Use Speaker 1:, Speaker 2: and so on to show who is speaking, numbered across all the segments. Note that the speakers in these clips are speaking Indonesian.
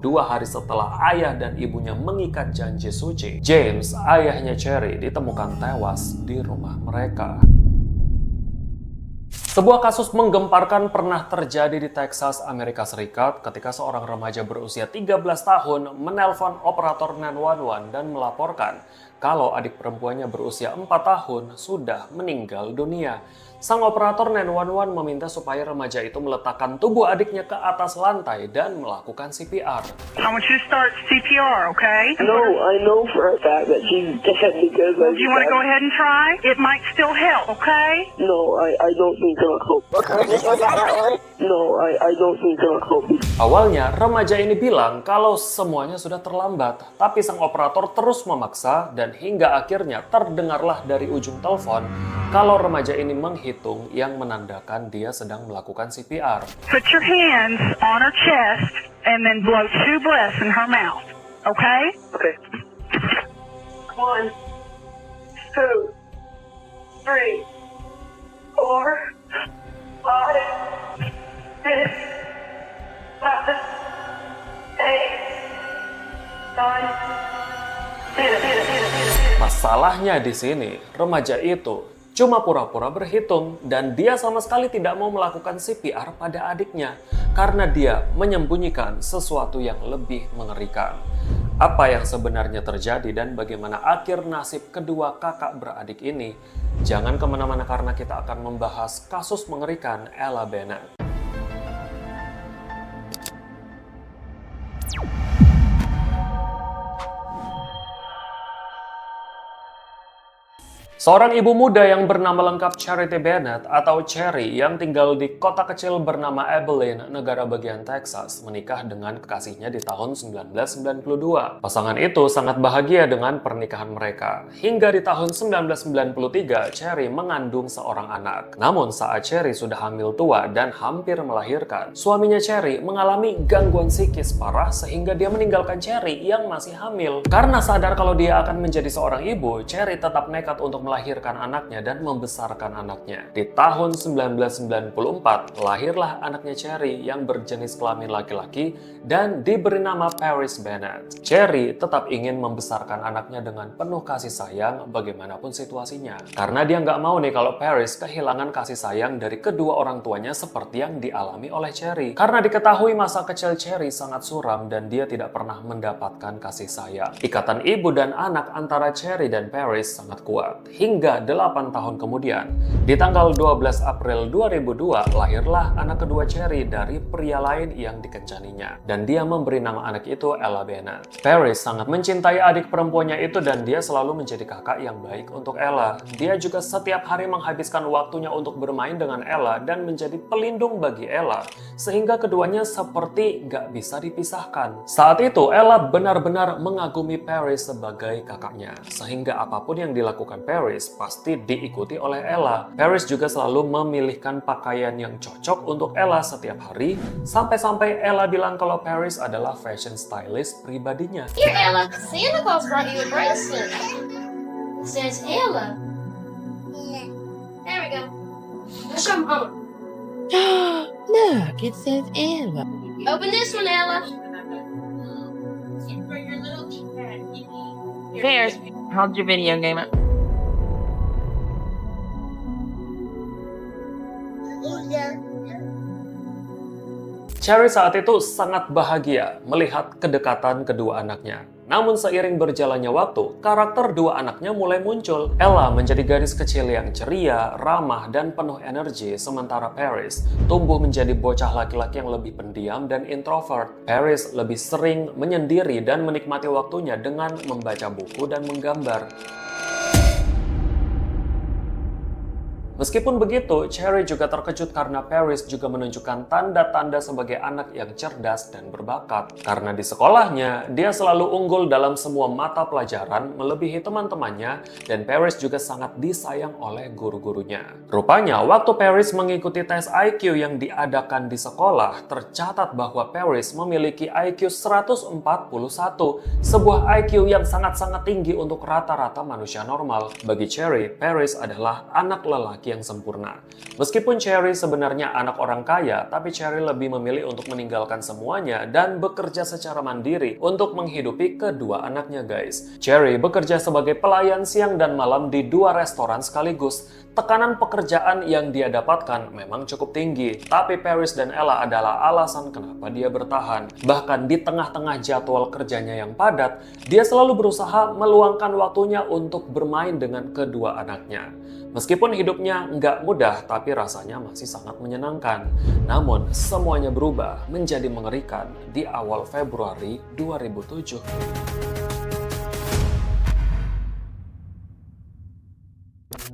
Speaker 1: 2 hari setelah ayah dan ibunya mengikat janji suci, James, ayahnya Cherry, ditemukan tewas di rumah mereka. Sebuah kasus menggemparkan pernah terjadi di Texas, Amerika Serikat ketika seorang remaja berusia 13 tahun menelpon operator 911 dan melaporkan kalau adik perempuannya berusia 4 tahun sudah meninggal dunia. Sang operator 911 meminta supaya remaja itu meletakkan tubuh adiknya ke atas lantai dan melakukan CPR.
Speaker 2: I want you to start CPR, okay?
Speaker 3: No, I know for a fact that she's dead because
Speaker 2: Do you want to go ahead and try? It might still help, okay?
Speaker 3: No, I don't think it'll help. No, I don't think it'll help.
Speaker 1: Awalnya, remaja ini bilang kalau semuanya sudah terlambat, tapi sang operator terus memaksa dan hingga akhirnya terdengarlah dari ujung telepon kalau remaja ini menghitung yang menandakan dia sedang melakukan CPR.
Speaker 2: Put your hands on her chest and then blow 2 breaths in her mouth, okay?
Speaker 3: Okay. 1, 2, 3, 4, 5, 6, 7, 8, 9, 10.
Speaker 1: Masalahnya di sini, remaja itu cuma pura-pura berhitung dan dia sama sekali tidak mau melakukan CPR pada adiknya karena dia menyembunyikan sesuatu yang lebih mengerikan. Apa yang sebenarnya terjadi dan bagaimana akhir nasib kedua kakak beradik ini? Jangan kemana-mana karena kita akan membahas kasus mengerikan Ella Bennett. Seorang ibu muda yang bernama lengkap Charity Bennett atau Cherry yang tinggal di kota kecil bernama Abilene, negara bagian Texas, menikah dengan kekasihnya di tahun 1992. Pasangan itu sangat bahagia dengan pernikahan mereka. Hingga di tahun 1993, Cherry mengandung seorang anak. Namun saat Cherry sudah hamil tua dan hampir melahirkan, suaminya Cherry mengalami gangguan psikis parah sehingga dia meninggalkan Cherry yang masih hamil. Karena sadar kalau dia akan menjadi seorang ibu, Cherry tetap nekat untuk melahirkan anaknya dan membesarkan anaknya. Di tahun 1994, lahirlah anaknya Cherry yang berjenis kelamin laki-laki dan diberi nama Paris Bennett. Cherry tetap ingin membesarkan anaknya dengan penuh kasih sayang bagaimanapun situasinya. Karena dia nggak mau nih kalau Paris kehilangan kasih sayang dari kedua orang tuanya seperti yang dialami oleh Cherry. Karena diketahui masa kecil Cherry sangat suram dan dia tidak pernah mendapatkan kasih sayang. Ikatan ibu dan anak antara Cherry dan Paris sangat kuat. Hingga 8 tahun kemudian, di tanggal 12 April 2002, lahirlah anak kedua Cherry dari pria lain yang dikencaninya. Dan dia memberi nama anak itu Ella Bennett. Paris sangat mencintai adik perempuannya itu dan dia selalu menjadi kakak yang baik untuk Ella. Dia juga setiap hari menghabiskan waktunya untuk bermain dengan Ella dan menjadi pelindung bagi Ella. Sehingga keduanya seperti gak bisa dipisahkan. Saat itu, Ella benar-benar mengagumi Paris sebagai kakaknya. Sehingga apapun yang dilakukan Paris pasti diikuti oleh Ella. Paris juga selalu memilihkan pakaian yang cocok untuk Ella setiap hari, sampai-sampai Ella bilang kalau Paris adalah fashion stylist pribadinya.
Speaker 4: Here, Ella, Santa Claus brought you a bracelet. It says Ella. There we go. Now come home.
Speaker 5: Look, it says Ella.
Speaker 4: Open this one, Ella.
Speaker 5: Bears, how'd your video game up?
Speaker 1: Cherry saat itu sangat bahagia melihat kedekatan kedua anaknya. Namun seiring berjalannya waktu, karakter dua anaknya mulai muncul. Ella menjadi gadis kecil yang ceria, ramah, dan penuh energi, sementara Paris tumbuh menjadi bocah laki-laki yang lebih pendiam dan introvert. Paris lebih sering menyendiri dan menikmati waktunya dengan membaca buku dan menggambar. Meskipun begitu, Cherry juga terkejut karena Paris juga menunjukkan tanda-tanda sebagai anak yang cerdas dan berbakat. Karena di sekolahnya, dia selalu unggul dalam semua mata pelajaran melebihi teman-temannya dan Paris juga sangat disayang oleh guru-gurunya. Rupanya, waktu Paris mengikuti tes IQ yang diadakan di sekolah, tercatat bahwa Paris memiliki IQ 141, sebuah IQ yang sangat-sangat tinggi untuk rata-rata manusia normal. Bagi Cherry, Paris adalah anak lelaki yang sempurna. Meskipun Cherry sebenarnya anak orang kaya, tapi Cherry lebih memilih untuk meninggalkan semuanya dan bekerja secara mandiri untuk menghidupi kedua anaknya, guys. Cherry bekerja sebagai pelayan siang dan malam di 2 restoran sekaligus. Tekanan pekerjaan yang dia dapatkan memang cukup tinggi, tapi Paris dan Ella adalah alasan kenapa dia bertahan. Bahkan di tengah-tengah jadwal kerjanya yang padat, dia selalu berusaha meluangkan waktunya untuk bermain dengan kedua anaknya. Meskipun hidupnya nggak mudah, tapi rasanya masih sangat menyenangkan. Namun, semuanya berubah menjadi mengerikan di awal Februari 2007.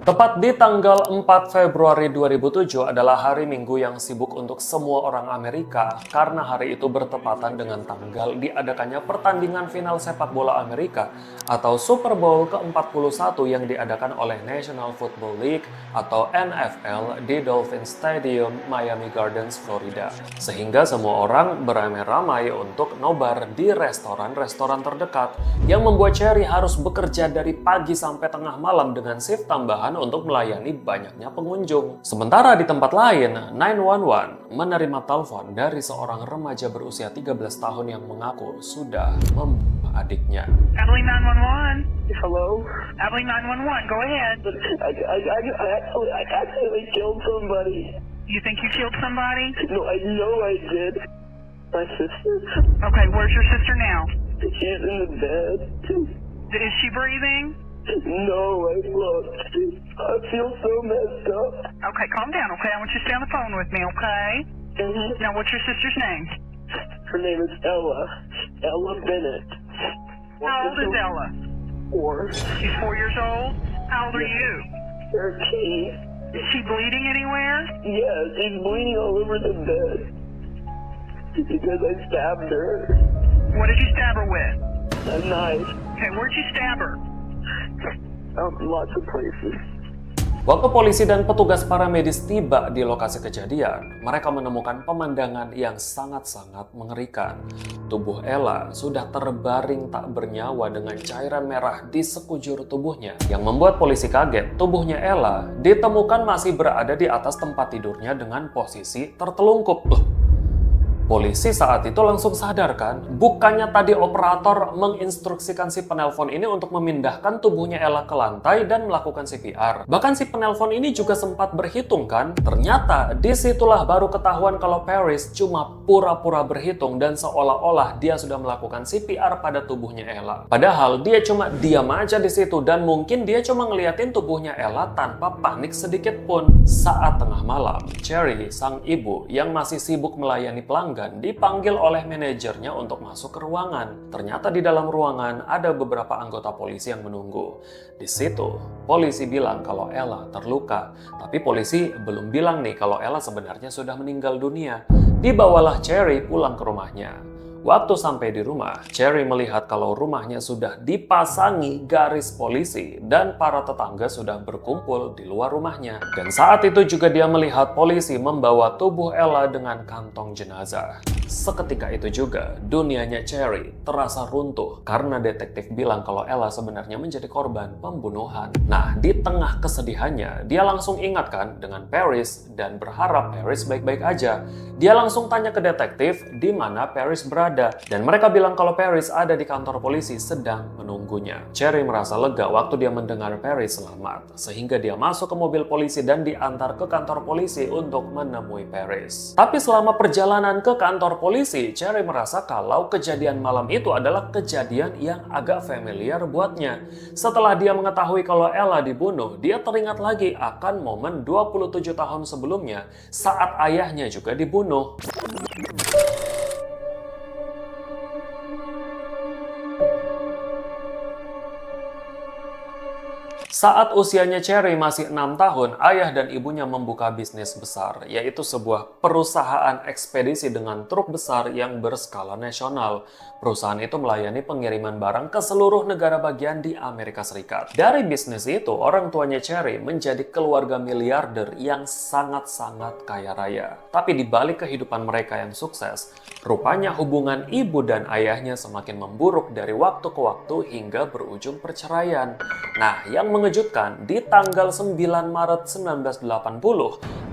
Speaker 1: Tepat di tanggal 4 Februari 2007 adalah hari Minggu yang sibuk untuk semua orang Amerika karena hari itu bertepatan dengan tanggal diadakannya pertandingan final sepak bola Amerika atau Super Bowl ke-41 yang diadakan oleh National Football League atau NFL di Dolphin Stadium, Miami Gardens, Florida. Sehingga semua orang beramai-ramai untuk nobar di restoran-restoran terdekat yang membuat Cherry harus bekerja dari pagi sampai tengah malam dengan shift tambahan untuk melayani banyaknya pengunjung. Sementara di tempat lain, 911 menerima telepon dari seorang remaja berusia 13 tahun yang mengaku sudah membunuh adiknya.
Speaker 2: Abilene 911.
Speaker 3: Hello?
Speaker 2: Abilene 911, go ahead.
Speaker 3: I actually killed somebody.
Speaker 2: You think you killed somebody?
Speaker 3: No, I know I did. My sister.
Speaker 2: Okay, where's your sister now?
Speaker 3: She's in the bed.
Speaker 2: Is she breathing?
Speaker 3: No, I looked. I feel so messed up.
Speaker 2: Okay, calm down, okay? I want you to stay on the phone with me, okay? Now, what's your sister's name?
Speaker 3: Her name is Ella. Ella Bennett.
Speaker 2: How old is Ella?
Speaker 3: 4.
Speaker 2: She's 4 years old? How old are you?
Speaker 3: 13.
Speaker 2: Is she bleeding anywhere?
Speaker 3: Yeah, she's bleeding all over the bed. Because I stabbed her.
Speaker 2: What did you stab her with?
Speaker 3: A knife.
Speaker 2: Okay, where'd you stab her?
Speaker 3: Lots of places.
Speaker 1: Waktu polisi dan petugas paramedis tiba di lokasi kejadian, mereka menemukan pemandangan yang sangat-sangat mengerikan. Tubuh Ella sudah terbaring tak bernyawa dengan cairan merah di sekujur tubuhnya. Yang membuat polisi kaget, tubuhnya Ella ditemukan masih berada di atas tempat tidurnya dengan posisi tertelungkup. Polisi saat itu langsung sadar kan, bukannya tadi operator menginstruksikan si penelpon ini untuk memindahkan tubuhnya Ella ke lantai dan melakukan CPR. Bahkan si penelpon ini juga sempat berhitung kan, ternyata disitulah baru ketahuan kalau Paris cuma pura-pura berhitung dan seolah-olah dia sudah melakukan CPR pada tubuhnya Ella. Padahal dia cuma diam aja di situ dan mungkin dia cuma ngeliatin tubuhnya Ella tanpa panik sedikit pun. Saat tengah malam, Cherry, sang ibu yang masih sibuk melayani pelanggan, dipanggil oleh manajernya untuk masuk ke ruangan. Ternyata di dalam ruangan ada beberapa anggota polisi yang menunggu. Di situ, polisi bilang kalau Ella terluka. Tapi polisi belum bilang nih kalau Ella sebenarnya sudah meninggal dunia. Dibawalah Cherry pulang ke rumahnya. Waktu sampai di rumah, Cherry melihat kalau rumahnya sudah dipasangi garis polisi dan para tetangga sudah berkumpul di luar rumahnya. Dan saat itu juga dia melihat polisi membawa tubuh Ella dengan kantong jenazah. Seketika itu juga, dunianya Cherry terasa runtuh karena detektif bilang kalau Ella sebenarnya menjadi korban pembunuhan. Nah, di tengah kesedihannya, dia langsung ingatkan dengan Paris dan berharap Paris baik-baik aja. Dia langsung tanya ke detektif di mana Paris berada, dan mereka bilang kalau Paris ada di kantor polisi sedang menunggunya. Cherry merasa lega waktu dia mendengar Paris selamat, sehingga dia masuk ke mobil polisi dan diantar ke kantor polisi untuk menemui Paris. Tapi selama perjalanan ke kantor polisi, Cherry merasa kalau kejadian malam itu adalah kejadian yang agak familiar buatnya. Setelah dia mengetahui kalau Ella dibunuh, dia teringat lagi akan momen 27 tahun sebelumnya saat ayahnya juga dibunuh. Saat usianya Cherry masih 6 tahun, ayah dan ibunya membuka bisnis besar, yaitu sebuah perusahaan ekspedisi dengan truk besar yang berskala nasional. Perusahaan itu melayani pengiriman barang ke seluruh negara bagian di Amerika Serikat. Dari bisnis itu, orang tuanya Cherry menjadi keluarga miliarder yang sangat-sangat kaya raya. Tapi di balik kehidupan mereka yang sukses, rupanya hubungan ibu dan ayahnya semakin memburuk dari waktu ke waktu hingga berujung perceraian. Nah, yang mengejutkan, di tanggal 9 Maret 1980,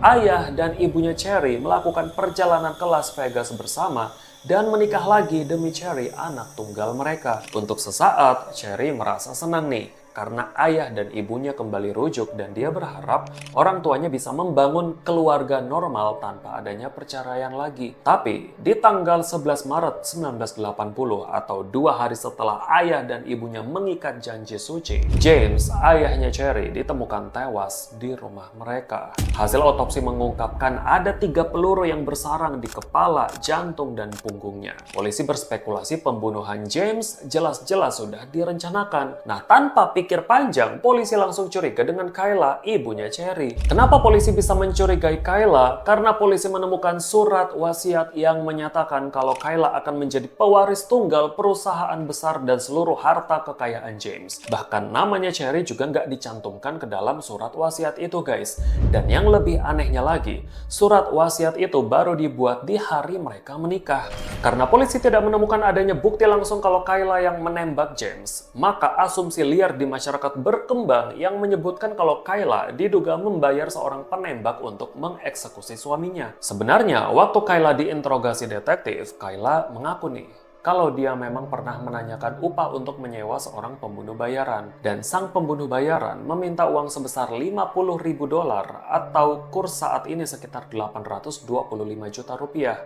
Speaker 1: ayah dan ibunya Cherry melakukan perjalanan ke Las Vegas bersama dan menikah lagi demi Cherry, anak tunggal mereka. Untuk sesaat, Cherry merasa senang nih, karena ayah dan ibunya kembali rujuk dan dia berharap orang tuanya bisa membangun keluarga normal tanpa adanya perceraian lagi. Tapi di tanggal 11 Maret 1980 atau 2 hari setelah ayah dan ibunya mengikat janji suci, James, ayahnya Cherry, ditemukan tewas di rumah mereka. Hasil otopsi mengungkapkan ada 3 peluru yang bersarang di kepala, jantung, dan punggungnya. Polisi berspekulasi pembunuhan James jelas-jelas sudah direncanakan. Nah, tanpa pikir panjang, polisi langsung curiga dengan Kayla, ibunya Cherry. Kenapa polisi bisa mencurigai Kayla? Karena polisi menemukan surat wasiat yang menyatakan kalau Kayla akan menjadi pewaris tunggal perusahaan besar dan seluruh harta kekayaan James. Bahkan namanya Cherry juga nggak dicantumkan ke dalam surat wasiat itu, guys. Dan yang lebih anehnya lagi, surat wasiat itu baru dibuat di hari mereka menikah. Karena polisi tidak menemukan adanya bukti langsung kalau Kayla yang menembak James, maka asumsi liar di masyarakat berkembang yang menyebutkan kalau Kayla diduga membayar seorang penembak untuk mengeksekusi suaminya. Sebenarnya, waktu Kayla diinterogasi detektif, Kayla mengaku nih, kalau dia memang pernah menanyakan upah untuk menyewa seorang pembunuh bayaran. Dan sang pembunuh bayaran meminta uang sebesar $50.000 atau kurs saat ini sekitar 825 juta rupiah.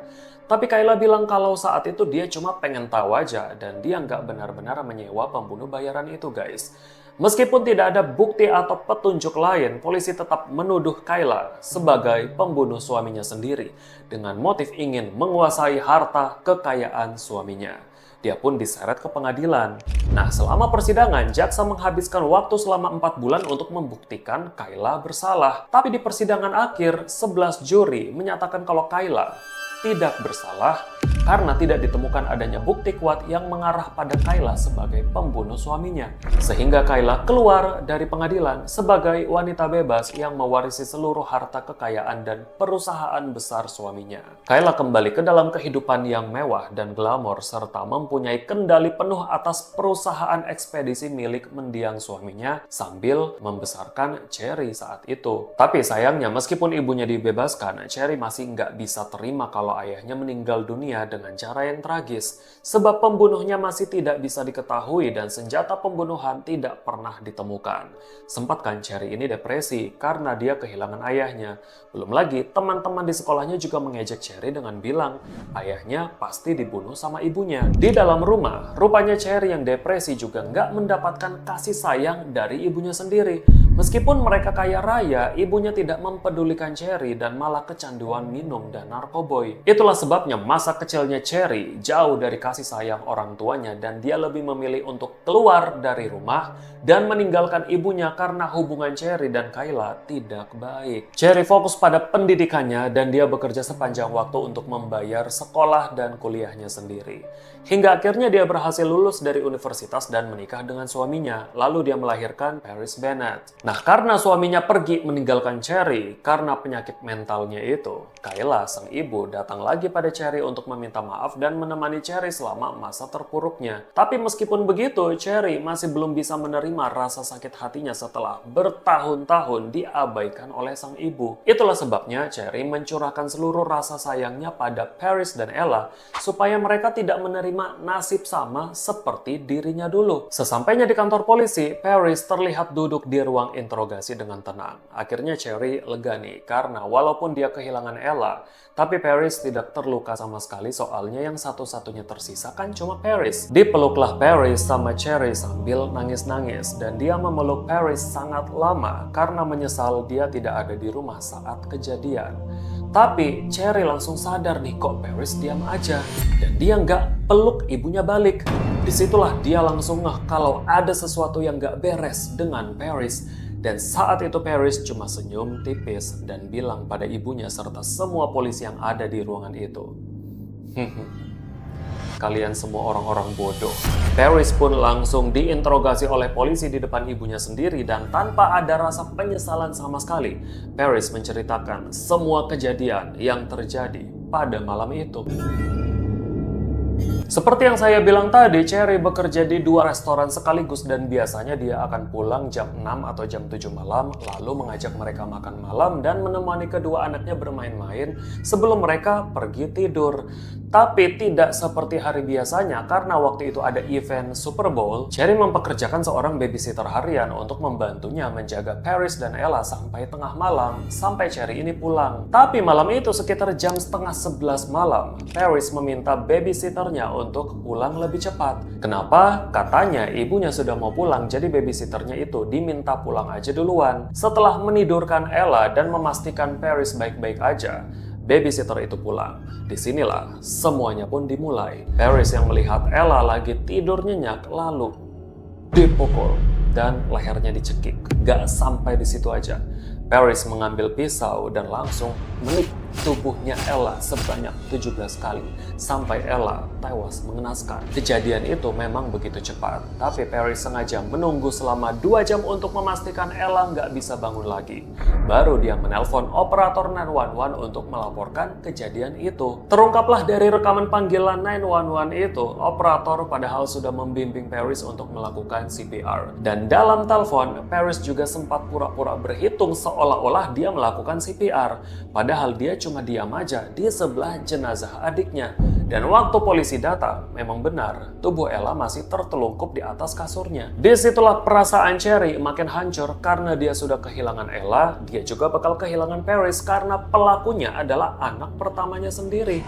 Speaker 1: Tapi Kayla bilang kalau saat itu dia cuma pengen tahu aja dan dia nggak benar-benar menyewa pembunuh bayaran itu, guys. Meskipun tidak ada bukti atau petunjuk lain, polisi tetap menuduh Kayla sebagai pembunuh suaminya sendiri dengan motif ingin menguasai harta kekayaan suaminya. Dia pun diseret ke pengadilan. Nah, selama persidangan, jaksa menghabiskan waktu selama 4 bulan untuk membuktikan Kayla bersalah. Tapi di persidangan akhir, 11 juri menyatakan kalau Kayla tidak bersalah karena tidak ditemukan adanya bukti kuat yang mengarah pada Kayla sebagai pembunuh suaminya. Sehingga Kayla keluar dari pengadilan sebagai wanita bebas yang mewarisi seluruh harta kekayaan dan perusahaan besar suaminya. Kayla kembali ke dalam kehidupan yang mewah dan glamor serta mempunyai kendali penuh atas perusahaan ekspedisi milik mendiang suaminya sambil membesarkan Cherry saat itu. Tapi sayangnya meskipun ibunya dibebaskan, Cherry masih nggak bisa terima kalau ayahnya meninggal dunia dengan cara yang tragis, sebab pembunuhnya masih tidak bisa diketahui dan senjata pembunuhan tidak pernah ditemukan. Sempat kan Cherry ini depresi karena dia kehilangan ayahnya. Belum lagi teman-teman di sekolahnya juga mengejek Cherry dengan bilang ayahnya pasti dibunuh sama ibunya. Di dalam rumah, rupanya Cherry yang depresi juga nggak mendapatkan kasih sayang dari ibunya sendiri. Meskipun mereka kaya raya, ibunya tidak mempedulikan Cherry dan malah kecanduan minum dan narkoboy. Itulah sebabnya masa kecilnya Cherry jauh dari kasih sayang orang tuanya dan dia lebih memilih untuk keluar dari rumah dan meninggalkan ibunya karena hubungan Cherry dan Kayla tidak baik. Cherry fokus pada pendidikannya dan dia bekerja sepanjang waktu untuk membayar sekolah dan kuliahnya sendiri. Hingga akhirnya dia berhasil lulus dari universitas dan menikah dengan suaminya. Lalu dia melahirkan Paris Bennett. Nah, karena suaminya pergi meninggalkan Cherry karena penyakit mentalnya itu, Kayla, sang ibu, datang lagi pada Cherry untuk meminta maaf dan menemani Cherry selama masa terpuruknya. Tapi meskipun begitu, Cherry masih belum bisa menerima rasa sakit hatinya setelah bertahun-tahun diabaikan oleh sang ibu. Itulah sebabnya Cherry mencurahkan seluruh rasa sayangnya pada Paris dan Ella supaya mereka tidak menerima nasib sama seperti dirinya dulu. Sesampainya di kantor polisi, Paris terlihat duduk di ruang interogasi dengan tenang. Akhirnya Cherry lega nih karena walaupun dia kehilangan Ella, tapi Paris tidak terluka sama sekali soalnya yang satu-satunya tersisa kan cuma Paris. Dipeluklah Paris sama Cherry sambil nangis-nangis dan dia memeluk Paris sangat lama karena menyesal dia tidak ada di rumah saat kejadian. Tapi Cherry langsung sadar nih kok Paris diam aja dan dia nggak peluk ibunya balik. Disitulah dia langsung ngeh kalau ada sesuatu yang nggak beres dengan Paris. Dan saat itu Paris cuma senyum tipis dan bilang pada ibunya serta semua polisi yang ada di ruangan itu, kalian semua orang-orang bodoh. Paris pun langsung diinterogasi oleh polisi di depan ibunya sendiri dan tanpa ada rasa penyesalan sama sekali, Paris menceritakan semua kejadian yang terjadi pada malam itu. Seperti yang saya bilang tadi, Cherry bekerja di 2 restoran sekaligus dan biasanya dia akan pulang jam 6 atau jam 7 malam, lalu mengajak mereka makan malam dan menemani kedua anaknya bermain-main sebelum mereka pergi tidur. Tapi tidak seperti hari biasanya karena waktu itu ada event Super Bowl, Cherry mempekerjakan seorang babysitter harian untuk membantunya menjaga Paris dan Ella sampai tengah malam, sampai Cherry ini pulang. Tapi malam itu sekitar jam setengah 11 malam, Paris meminta babysitternya untuk pulang lebih cepat. Kenapa? Katanya ibunya sudah mau pulang, jadi babysitternya itu diminta pulang aja duluan. Setelah menidurkan Ella dan memastikan Paris baik-baik aja, babysitter itu pulang. Disinilah semuanya pun dimulai. Paris yang melihat Ella lagi tidur nyenyak lalu dipukul dan lehernya dicekik. Gak sampai di situ aja. Paris mengambil pisau dan langsung menik tubuhnya Ella sebanyak 17 kali sampai Ella tewas mengenaskan. Kejadian itu memang begitu cepat, tapi Paris sengaja menunggu selama 2 jam untuk memastikan Ella nggak bisa bangun lagi. Baru dia menelpon operator 911 untuk melaporkan kejadian itu. Terungkaplah dari rekaman panggilan 911 itu, operator padahal sudah membimbing Paris untuk melakukan CPR. Dan dalam telepon, Paris juga sempat pura-pura berhitung seolah-olah dia melakukan CPR. Padahal dia cuma diam aja di sebelah jenazah adiknya. Dan waktu polisi datang, memang benar, tubuh Ella masih tertelungkup di atas kasurnya. Disitulah perasaan Cherry makin hancur karena dia sudah kehilangan Ella, dia juga bakal kehilangan Paris karena pelakunya adalah anak pertamanya sendiri.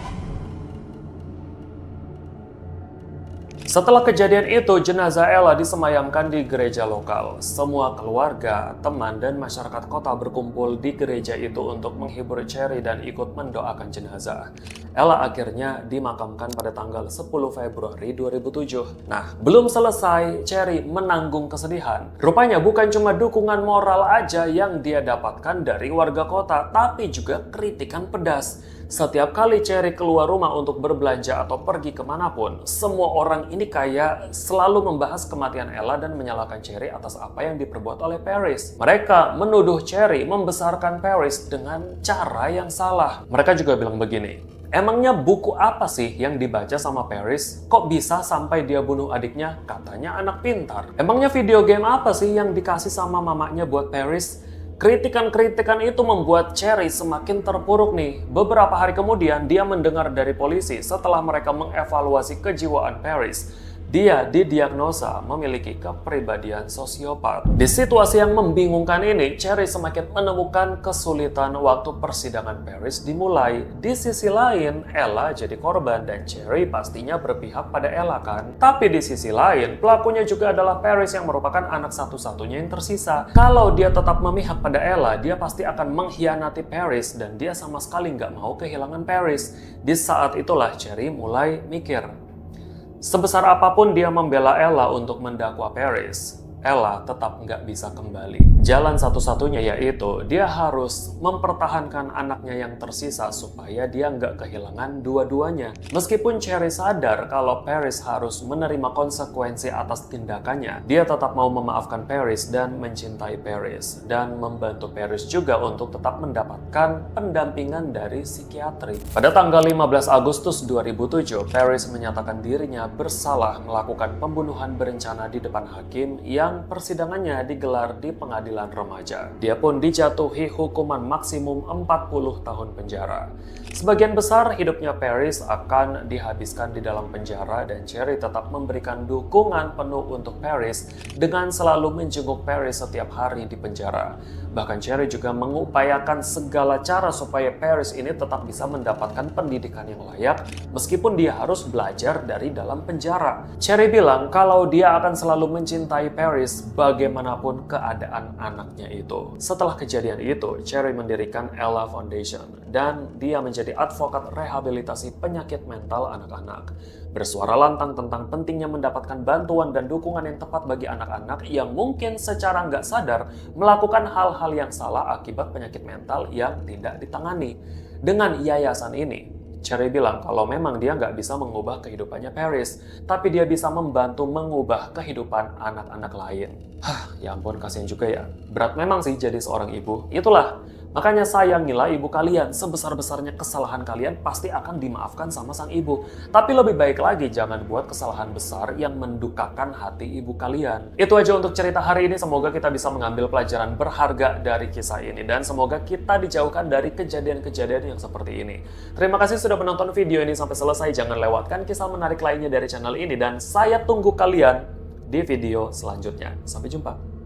Speaker 1: Setelah kejadian itu, jenazah Ella disemayamkan di gereja lokal. Semua keluarga, teman, dan masyarakat kota berkumpul di gereja itu untuk menghibur Cherry dan ikut mendoakan jenazah. Ella akhirnya dimakamkan pada tanggal 10 Februari 2007. Nah, belum selesai, Cherry menanggung kesedihan. Rupanya bukan cuma dukungan moral aja yang dia dapatkan dari warga kota, tapi juga kritikan pedas. Setiap kali Cherry keluar rumah untuk berbelanja atau pergi kemanapun, semua orang ini kayak selalu membahas kematian Ella dan menyalahkan Cherry atas apa yang diperbuat oleh Paris. Mereka menuduh Cherry membesarkan Paris dengan cara yang salah. Mereka juga bilang begini, emangnya buku apa sih yang dibaca sama Paris? Kok bisa sampai dia bunuh adiknya? Katanya anak pintar. Emangnya video game apa sih yang dikasih sama mamanya buat Paris? Kritikan-kritikan itu membuat Cherry semakin terpuruk nih. Beberapa hari kemudian dia mendengar dari polisi setelah mereka mengevaluasi kejiwaan Paris. Dia didiagnosa memiliki kepribadian sosiopat. Di situasi yang membingungkan ini, Cherry semakin menemukan kesulitan waktu persidangan Paris dimulai. Di sisi lain, Ella jadi korban dan Cherry pastinya berpihak pada Ella kan. Tapi di sisi lain, pelakunya juga adalah Paris yang merupakan anak satu-satunya yang tersisa. Kalau dia tetap memihak pada Ella, dia pasti akan mengkhianati Paris dan dia sama sekali nggak mau kehilangan Paris. Di saat itulah Cherry mulai mikir, sebesar apapun dia membela Ella untuk mendakwa Paris, Ella tetap nggak bisa kembali. Jalan satu-satunya yaitu dia harus mempertahankan anaknya yang tersisa supaya dia nggak kehilangan dua-duanya. Meskipun Cherry sadar kalau Paris harus menerima konsekuensi atas tindakannya, dia tetap mau memaafkan Paris dan mencintai Paris dan membantu Paris juga untuk tetap mendapatkan pendampingan dari psikiatri. Pada tanggal 15 Agustus 2007, Paris menyatakan dirinya bersalah melakukan pembunuhan berencana di depan hakim yang persidangannya digelar di pengadilan remaja. Dia pun dijatuhi hukuman maksimum 40 tahun penjara. Sebagian besar hidupnya Paris akan dihabiskan di dalam penjara dan Cherry tetap memberikan dukungan penuh untuk Paris dengan selalu menjenguk Paris setiap hari di penjara. Bahkan Cherry juga mengupayakan segala cara supaya Paris ini tetap bisa mendapatkan pendidikan yang layak meskipun dia harus belajar dari dalam penjara. Cherry bilang kalau dia akan selalu mencintai Paris bagaimanapun keadaan anaknya itu. Setelah kejadian itu, Cherry mendirikan Ella Foundation dan dia menjadi advokat rehabilitasi penyakit mental anak-anak. Bersuara lantang tentang pentingnya mendapatkan bantuan dan dukungan yang tepat bagi anak-anak yang mungkin secara nggak sadar melakukan hal-hal yang salah akibat penyakit mental yang tidak ditangani. Dengan yayasan ini, Cherry bilang kalau memang dia nggak bisa mengubah kehidupannya Paris, tapi dia bisa membantu mengubah kehidupan anak-anak lain. Ya ampun, kasihan juga ya. Berat memang sih jadi seorang ibu. Itulah Makanya sayangilah ibu kalian. Sebesar-besarnya kesalahan kalian pasti akan dimaafkan sama sang ibu. Tapi lebih baik lagi jangan buat kesalahan besar yang mendukakan hati ibu kalian. Itu aja untuk cerita hari ini. Semoga kita bisa mengambil pelajaran berharga dari kisah ini. Dan semoga kita dijauhkan dari kejadian-kejadian yang seperti ini. Terima kasih sudah menonton video ini sampai selesai. Jangan lewatkan kisah menarik lainnya dari channel ini. Dan saya tunggu kalian di video selanjutnya. Sampai jumpa.